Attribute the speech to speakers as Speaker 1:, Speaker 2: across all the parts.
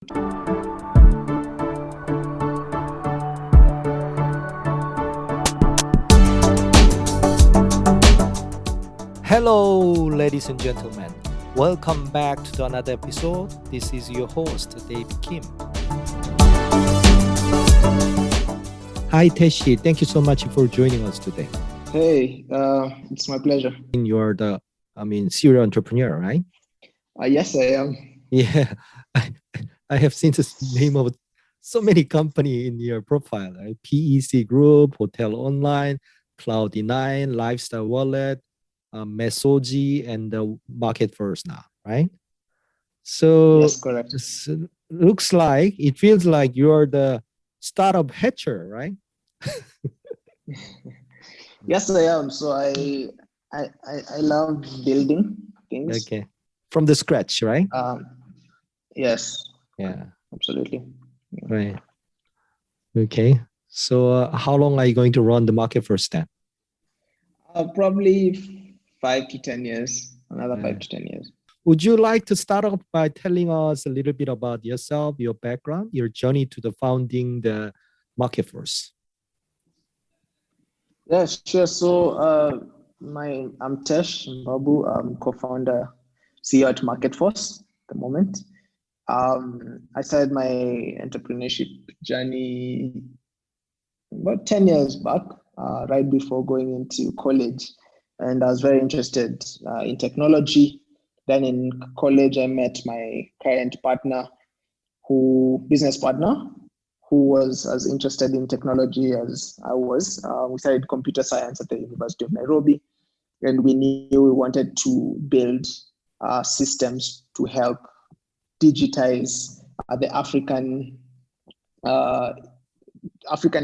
Speaker 1: Hello, ladies and gentlemen. Welcome back to another episode. This is your host, David Kim. Hi, Teshi. Thank you so much for joining us today.
Speaker 2: Hey, it's my pleasure.
Speaker 1: You're serial entrepreneur, right?
Speaker 2: Yes, I am.
Speaker 1: Yeah, I have seen the name of so many companies in your profile, right? PEC Group, Hotel Online, Cloud9, Lifestyle Wallet, Mesoji, and the MarketForce now, right? So
Speaker 2: Yes, correct.
Speaker 1: it feels like you're the startup hatcher, right?
Speaker 2: Yes, I am. So I love building things.
Speaker 1: Okay, from the scratch, right?
Speaker 2: Yes.
Speaker 1: Yeah.
Speaker 2: Absolutely.
Speaker 1: Right. Okay. So how long are you going to run the MarketForce then?
Speaker 2: Probably 5 to 10 years. Another 5 to 10 years.
Speaker 1: Would you like to start off by telling us a little bit about yourself, your background, your journey to the founding the MarketForce?
Speaker 2: Yes, sure. So I'm Tesh Mbaabu. I'm co-founder, CEO at MarketForce at the moment. I started my entrepreneurship journey about 10 years back, right before going into college. And I was very interested in technology. Then in college, I met my current business partner, who was as interested in technology as I was. We studied computer science at the University of Nairobi, and we knew we wanted to build systems to help digitize the African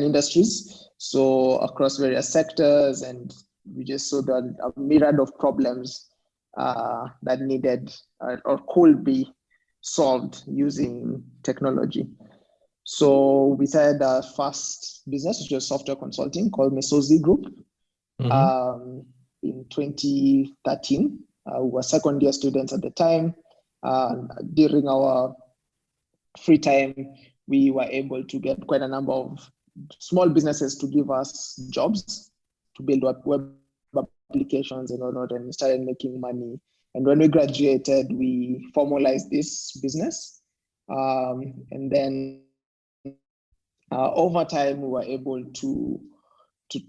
Speaker 2: industries, so across various sectors, and we just saw that a myriad of problems that needed or could be solved using technology. So we started our first business, which was software consulting, called Mesoji Group, in 2013. We were second-year students at the time. During our free time, we were able to get quite a number of small businesses to give us jobs to build web applications and whatnot, and we started making money. And when we graduated, we formalized this business. And then over time, we were able to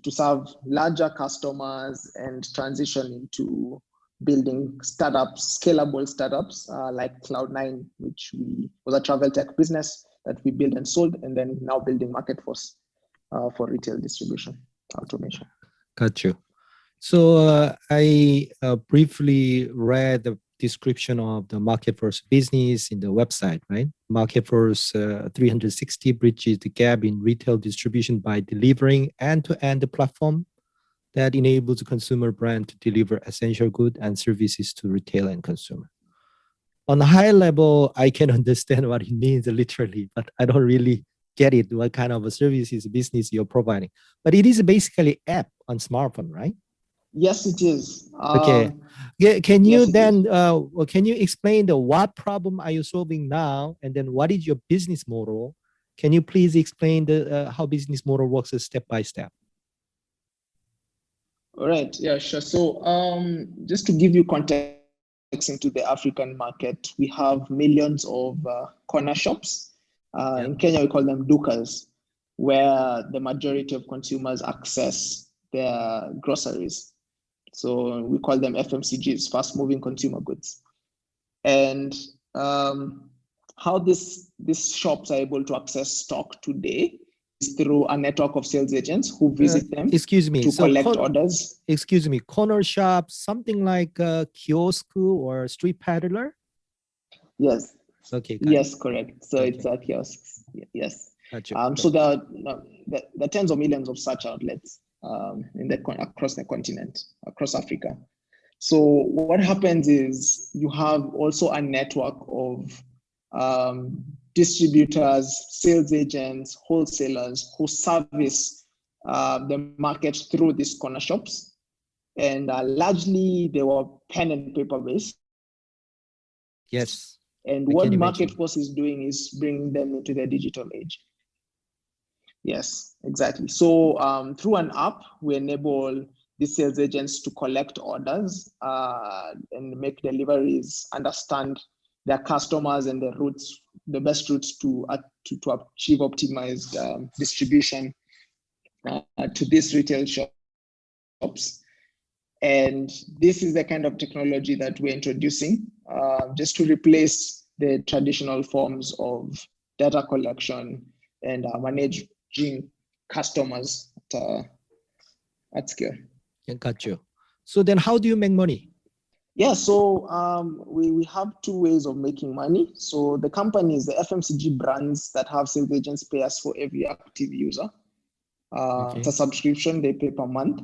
Speaker 2: serve larger customers and transition into building startups, scalable startups like Cloud9, which was a travel tech business that we built and sold, and then now building MarketForce for retail distribution automation.
Speaker 1: Got you. So I briefly read the description of the MarketForce business in the website, right? MarketForce 360 bridges the gap in retail distribution by delivering end-to-end platform that enables a consumer brand to deliver essential goods and services to retail and consumer. On a high level, I can understand what it means literally, but I don't really get it, what kind of a services business you're providing. But it is basically app on smartphone, right?
Speaker 2: Yes, it is.
Speaker 1: Okay. Can you can you explain what problem are you solving now, and then what is your business model? Can you please explain how business model works step by step?
Speaker 2: All right. Yeah, sure. So just to give you context into the African market, we have millions of corner shops. In Kenya, we call them dukas, where the majority of consumers access their groceries. So we call them FMCGs, fast-moving consumer goods. And how these shops are able to access stock today is through a network of sales agents who visit them to collect orders.
Speaker 1: Excuse me, corner shop, something like a kiosk or street peddler?
Speaker 2: Yes.
Speaker 1: Okay.
Speaker 2: Yes, correct. So it's a kiosk. Yes.
Speaker 1: Gotcha.
Speaker 2: So there are tens of millions of such outlets across the continent, across Africa. So what happens is you have also a network of distributors, sales agents, wholesalers who service the market through these corner shops. And largely they were pen and paper based.
Speaker 1: Yes.
Speaker 2: And
Speaker 1: I
Speaker 2: what
Speaker 1: can imagine.
Speaker 2: MarketForce is doing is bringing them into the digital age. Yes, exactly. So through an app, we enable the sales agents to collect orders and make deliveries, understand their customers and the routes, the best routes to achieve optimized distribution to these retail shops. And this is the kind of technology that we're introducing just to replace the traditional forms of data collection and managing customers at scale.
Speaker 1: Yeah, got you. So then how do you make money?
Speaker 2: Yeah, so we have two ways of making money. So the companies, the FMCG brands that have sales agents pay us for every active user.
Speaker 1: Okay.
Speaker 2: It's a subscription, they pay per month.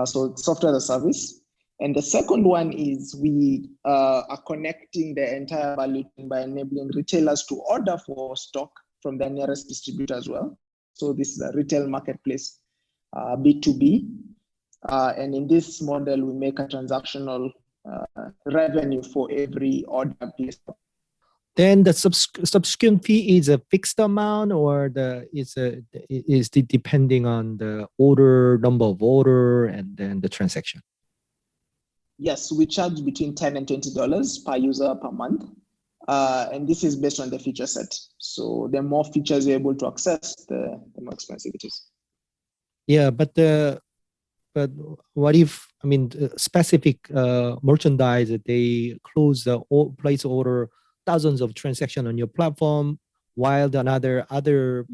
Speaker 2: So software as a service. And the second one is we are connecting the entire value chain by enabling retailers to order for stock from their nearest distributor as well. So this is a retail marketplace, B2B. And in this model, we make a transactional revenue for every order placed.
Speaker 1: Then the subscription fee is a fixed amount, or is it depending on the number of order, and then the transaction?
Speaker 2: Yes, we charge between $10 and $20 per user per month. And this is based on the feature set. So the more features you're able to access, the more expensive it is.
Speaker 1: Yeah, but what if, I mean, specific merchandise, they place order thousands of transactions on your platform, while the other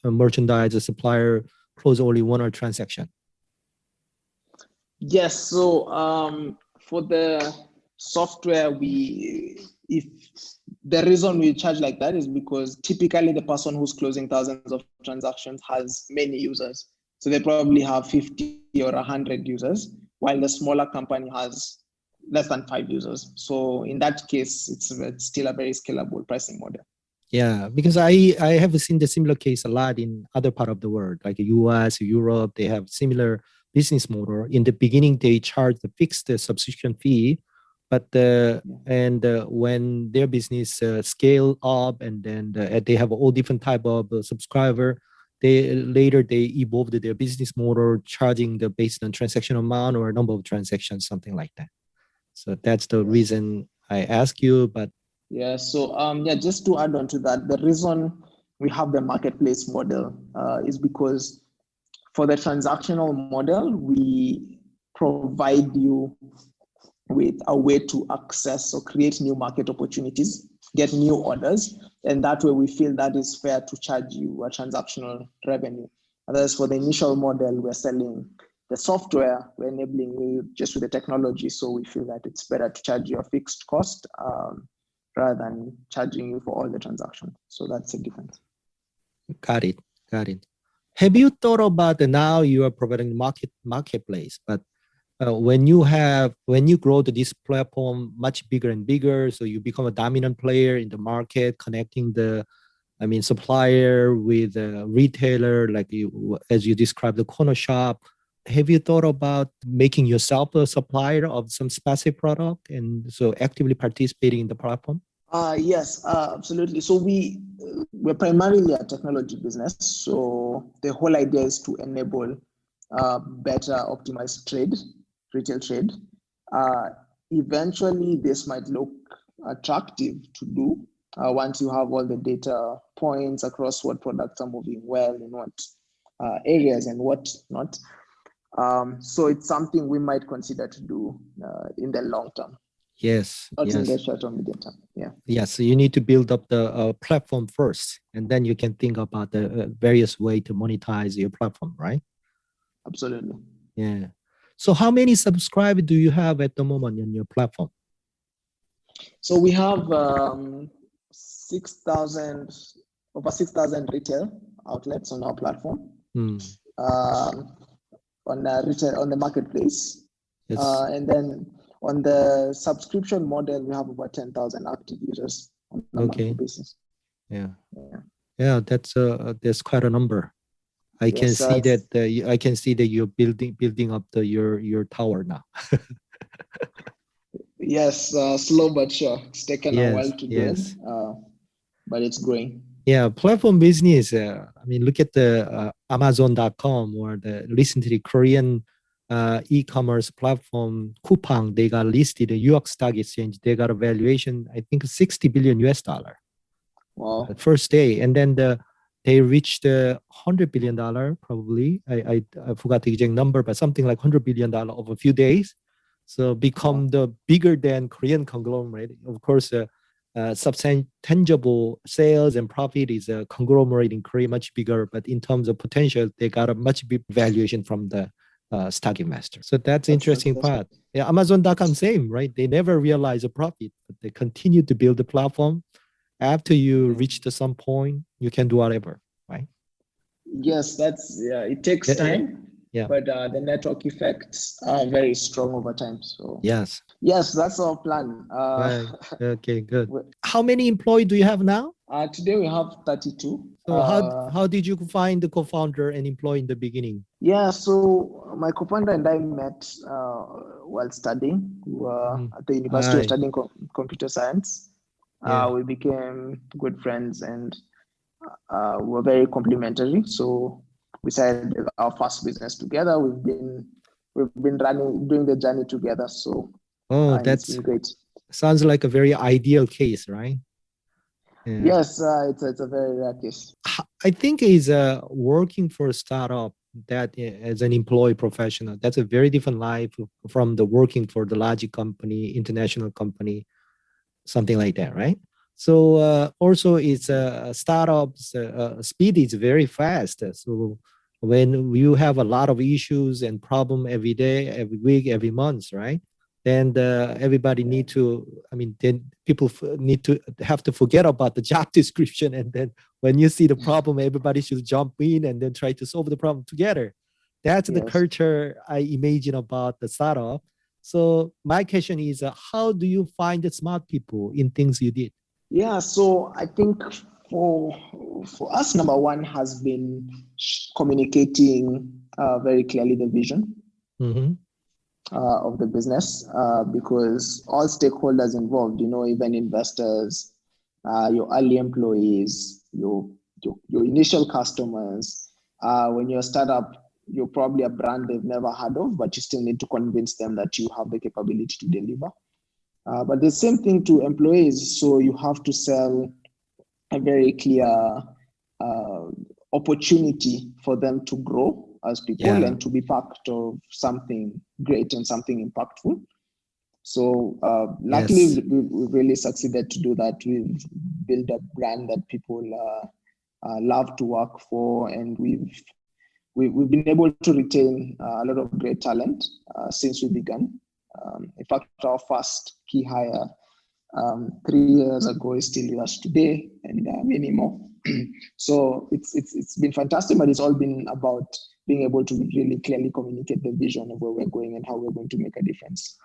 Speaker 1: merchandise supplier close only one or transaction?
Speaker 2: Yes, so for the software, if the reason we charge like that is because typically the person who's closing thousands of transactions has many users. So they probably have 50 or 100 users, while the smaller company has less than 5 users. So in that case, it's still a very scalable pricing model.
Speaker 1: Yeah, because I have seen the similar case a lot in other part of the world, like US, Europe. They have similar business model. In the beginning, they charge the fixed subscription fee, but when their business scale up, and then they have all different type of subscriber, they evolved their business model, charging based on transaction amount or number of transactions, something like that. So that's the reason I ask you. But
Speaker 2: yeah, so just to add on to that, the reason we have the marketplace model is because for the transactional model, we provide you with a way to access or create new market opportunities, get new orders, and that way we feel that is fair to charge you a transactional revenue. Whereas for the initial model, we're selling the software, we're enabling you just with the technology, so we feel that it's better to charge you a fixed cost rather than charging you for all the transactions. So that's the difference.
Speaker 1: Got it. Have you thought about now you are providing marketplace, but when you grow this platform much bigger and bigger, so you become a dominant player in the market, connecting supplier with a retailer, like as you described, the corner shop. Have you thought about making yourself a supplier of some specific product, and so actively participating in the platform?
Speaker 2: Yes, absolutely. So we're primarily a technology business. So the whole idea is to enable better optimized retail trade. Eventually, this might look attractive to do once you have all the data points across what products are moving well in what areas and what not. So it's something we might consider to do in the long term.
Speaker 1: Yes.
Speaker 2: Not in the short or medium term. Yeah.
Speaker 1: Yes. So you need to build up the platform first, and then you can think about the various way to monetize your platform, right?
Speaker 2: Absolutely.
Speaker 1: Yeah. So how many subscribers do you have at the moment on your platform?
Speaker 2: So we have over 6,000 retail outlets on our platform. On the marketplace.
Speaker 1: Yes.
Speaker 2: And then on the subscription model, we have about 10,000 active users on a monthly basis.
Speaker 1: Yeah. That's quite a number. I can see that you're building up your tower now.
Speaker 2: Yes, slow but sure. It's taken a while
Speaker 1: Yes,
Speaker 2: to gain,
Speaker 1: yes.
Speaker 2: but it's growing.
Speaker 1: Yeah, platform business. I mean, look at the Amazon.com or the recently Korean e-commerce platform Coupang. They got listed in New York Stock Exchange. They got a valuation, I think, 60 billion US dollar.
Speaker 2: Wow.
Speaker 1: First day, and then they reached $100 billion probably. I forgot the exact number, but something like $100 billion over a few days. So become the bigger than Korean conglomerate. Of course, substantial tangible sales and profit is a conglomerate in Korea much bigger, but in terms of potential, they got a much big valuation from the stock investor. So that's interesting part. Yeah, Amazon.com same, right? They never realize a profit, but they continue to build the platform. After you reach to some point, you can do whatever, right?
Speaker 2: Yes, it takes time.
Speaker 1: Yeah.
Speaker 2: But the network effects are very strong over time. So
Speaker 1: yes,
Speaker 2: that's our plan.
Speaker 1: right. Okay, good. How many employees do you have now?
Speaker 2: Today we have 32.
Speaker 1: So how did you find the co-founder and employee in the beginning?
Speaker 2: Yeah, so my co-founder and I met while studying. We were at the University of studying computer science. We became good friends and were very complementary. So we started our first business together. We've been doing the journey together. So it's been great.
Speaker 1: Sounds like a very ideal case, right?
Speaker 2: Yeah. Yes, it's a very rare case.
Speaker 1: I think is working for a startup that as an employee professional, that's a very different life from the working for the large company, international company, something like that, right? So also it's startups speed is very fast. So when you have a lot of issues and problem every day, every week, every month, right? Then everybody need to, I mean, then people need to have to forget about the job description. And then when you see the problem, everybody should jump in and then try to solve the problem together. That's the culture I imagine about the startup. So my question is, how do you find the smart people in things you did?
Speaker 2: Yeah, so I think for us, number one has been communicating very clearly the vision of the business, because all stakeholders involved, even investors, your early employees, your initial customers, when you're a startup, you're probably a brand they've never heard of, but you still need to convince them that you have the capability to deliver. But the same thing to employees. So you have to sell a very clear opportunity for them to grow as people and to be part of something great and something impactful. So luckily, we really succeeded to do that. We've built a brand that people love to work for, and we've been able to retain a lot of great talent since we began. In fact, our first key hire 3 years ago is still with us today, and many more. So it's been fantastic, but it's all been about being able to really clearly communicate the vision of where we're going and how we're going to make a difference.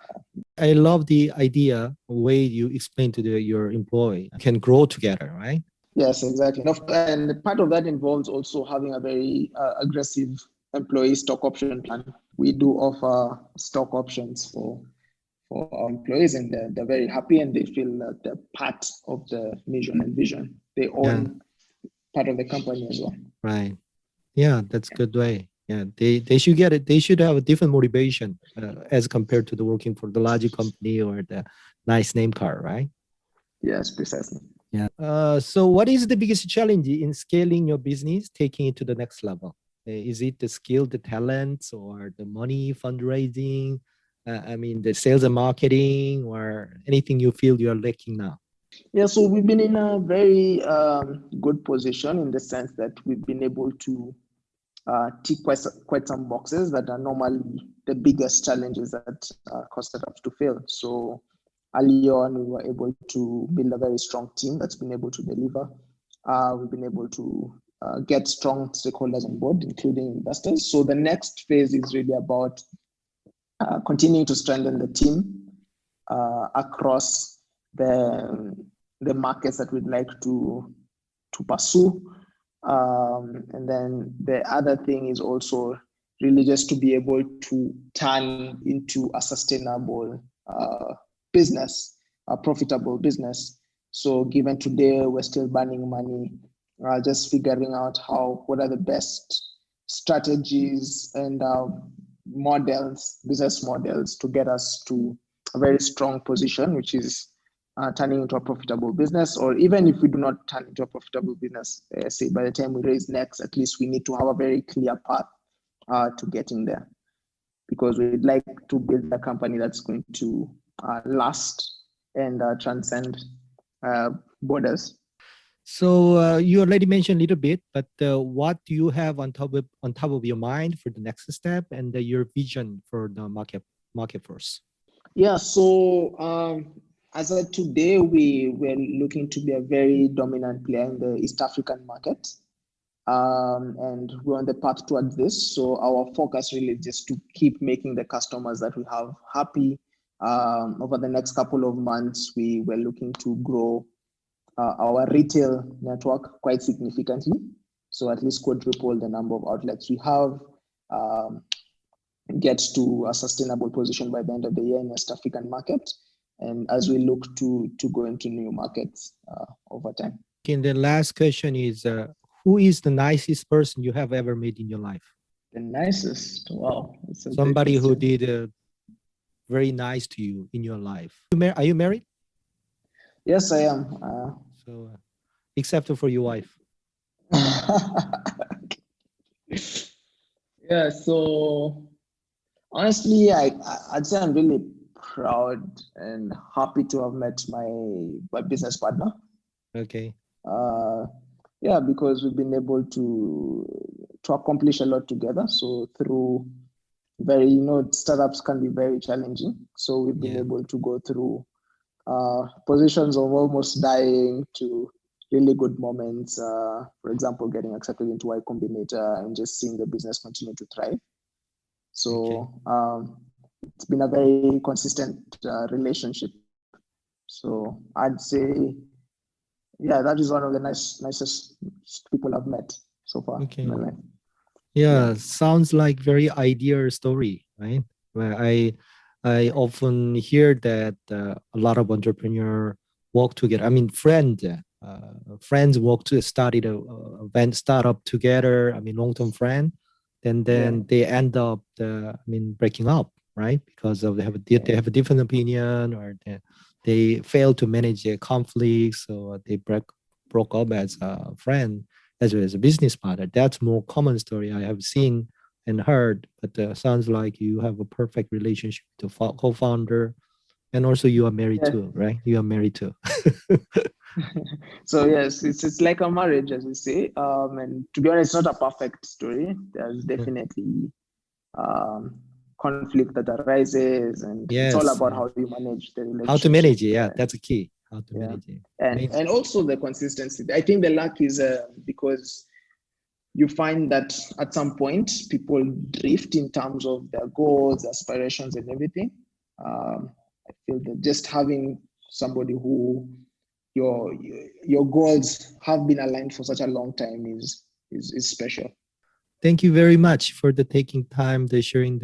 Speaker 1: I love the idea, way you explain to your employee can grow together, right?
Speaker 2: Yes, exactly. And part of that involves also having a very aggressive employee stock option plan. We do offer stock options for our employees, and they're very happy, and they feel that they're part of the mission and vision. They own part of the company as well.
Speaker 1: Right. Yeah, that's a good way. Yeah, they should get it. They should have a different motivation as compared to the working for the larger company or the nice name card, right?
Speaker 2: Yes, precisely.
Speaker 1: Yeah. So what is the biggest challenge in scaling your business, taking it to the next level? Is it the skill, the talents, or the money, fundraising? I mean, the sales and marketing, or anything you feel you're lacking now?
Speaker 2: Yeah, so we've been in a very good position in the sense that we've been able to tick quite some boxes that are normally the biggest challenges that cause startups to fail. So early on, we were able to build a very strong team that's been able to deliver. We've been able to get strong stakeholders on board, including investors. So the next phase is really about continuing to strengthen the team across the markets that we'd like to pursue. And then the other thing is also really just to be able to turn into a sustainable business, a profitable business. So given today we're still burning money, just figuring out what are the best strategies and business models to get us to a very strong position, which is turning into a profitable business. Or even if we do not turn into a profitable business, say by the time we raise next, at least we need to have a very clear path to getting there, because we'd like to build a company that's going to last and transcend borders.
Speaker 1: So you already mentioned a little bit, but what do you have on top of your mind for the next step and your vision for the MarketForce?
Speaker 2: Yeah, so as of today, we're looking to be a very dominant player in the East African market, and we're on the path towards this. So our focus really is just to keep making the customers that we have happy. Over the next couple of months, we were looking to grow our retail network quite significantly. So at least quadruple the number of outlets we have, get to a sustainable position by the end of the year in the East African market. And as we look to go into new markets over time.
Speaker 1: Okay, and the last question is, who is the nicest person you have ever met in your life?
Speaker 2: The nicest? Wow.
Speaker 1: Somebody who did very nice to you in your life. Are you married?
Speaker 2: Yes, I am.
Speaker 1: So, except for your wife.
Speaker 2: Yeah, so honestly, I'd say I'm really proud and happy to have met my business partner.
Speaker 1: Okay.
Speaker 2: Yeah, because we've been able to accomplish a lot together. So through startups can be very challenging. So we've been able to go through positions of almost dying to really good moments. For example, getting accepted into Y Combinator and just seeing the business continue to thrive. So it's been a very consistent relationship. So I'd say, yeah, that is one of the nicest people I've met so far in my life.
Speaker 1: Yeah, sounds like very ideal story, right? Where I often hear that a lot of entrepreneurs work together. I mean, friends started a startup together. I mean, long-term friend, and then they end up breaking up, right? Because they have a different opinion, or they fail to manage their conflicts, so they broke up as a friend as well as a business partner. That's more common story I have seen and heard, but sounds like you have a perfect relationship with the co-founder, and also you are married too, right? You are married too.
Speaker 2: So yes, it's like a marriage, as we say. And to be honest, it's not a perfect story. There's definitely conflict that arises, and it's all about how you manage the relationship.
Speaker 1: How to manage it, that's a key. How to manage it.
Speaker 2: And also the consistency. I think the luck is because you find that at some point people drift in terms of their goals, aspirations, and everything. I feel that just having somebody who your goals have been aligned for such a long time is special.
Speaker 1: Thank you very much for taking time to sharing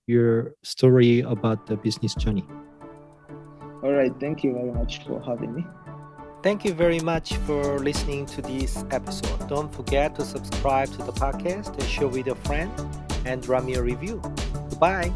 Speaker 1: your story about the business journey.
Speaker 2: All right, thank you very much for having me.
Speaker 1: Thank you very much for listening to this episode. Don't forget to subscribe to the podcast and share with a friend and drop me a review. Goodbye.